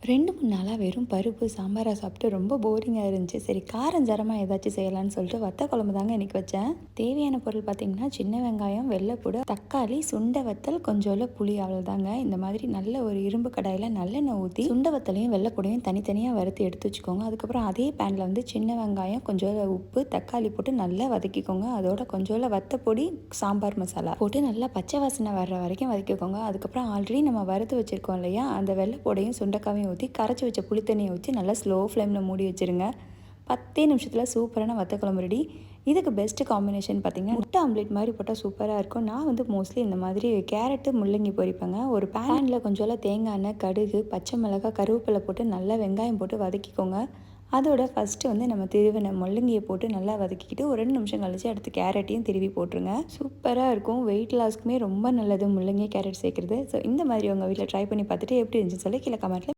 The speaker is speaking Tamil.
2, 3 நாளா வெறும் பருப்பு, சாம்பாரா சாப்பிட்டு ரொம்ப போரிங்கா இருந்துச்சு. சரி காரஞ்சரமா ஏதாச்சும் செய்யலான்னு சொல்லிட்டு வத்த குழம்பு தாங்க இன்னைக்கு வச்சேன். தேவையான பொருள் பார்த்தீங்கன்னா, சின்ன வெங்காயம், வெள்ளைப்பூடு, தக்காளி, சுண்ட வத்தல், கொஞ்சோண்டு புளி அவ்வளோதாங்க. இந்த மாதிரி நல்ல ஒரு இரும்பு கடாயில நல்லெண்ணெய் ஊத்தி, சுண்ட வத்தலையும், வெள்ளைப்பூடையும் தனித்தனியா வறுத்து எடுத்து வச்சுக்கோங்க. அதுக்கப்புறம் அதே பேன்ல வந்து சின்ன வெங்காயம், கொஞ்சோண்டு உப்பு, தக்காளி போட்டு நல்லா வதக்கிக்கோங்க. அதோட கொஞ்சோண்டு வத்தப்பொடி, சாம்பார் மசாலா போட்டு நல்லா பச்சை வாசனை வர்ற வரைக்கும் வதக்கிக்கோங்க. அதுக்கப்புறம் ஆல்ரெடி நம்ம வறுத்து வச்சிருக்கோம் இல்லையா, அந்த வெள்ளைப்பூடையும், சுண்டைக்காயும் ஊற்றி கரைச்சி வச்ச புளி தண்ணியை ஊற்றி நல்லா ஸ்லோ ஃப்ளேமில் மூடி வச்சுருங்க. 10 நிமிஷத்தில் சூப்பரான வத்த குழம்பு ரெடி. இதுக்கு பெஸ்ட்டு காம்பினேஷன் பார்த்தீங்கன்னா, முட்டை ஆம்லேட் மாதிரி போட்டால் சூப்பராக இருக்கும். நான் வந்து மோஸ்ட்லி இந்த மாதிரி கேரட்டு, முள்ளங்கி பொரிப்பேங்க. ஒரு பேனில் கொஞ்சோல தேங்காய் எண்ணெய், கடுகு, பச்சை மிளகாய், கருவேப்பிலை போட்டு நல்லா வெங்காயம் போட்டு வதக்கிக்கோங்க. அதோட ஃபஸ்ட்டு வந்து நம்ம திருவின முள்ளங்கியை போட்டு நல்லா வதக்கிக்கிட்டு ஒரு 2 நிமிஷம் கழிச்சு அடுத்து கேரட்டையும் திருவி போட்டுருங்க. சூப்பராக இருக்கும். வெயிட் லாஸ்க்குமே ரொம்ப நல்லது முள்ளங்கி, கேரட் சேர்க்குறது. ஸோ இந்த மாதிரி உங்கள் வீட்டில் ட்ரை பண்ணி பார்த்துட்டு எப்படி இருந்துச்சுன்னு சொல்லி கீழே கமெண்ட்டில்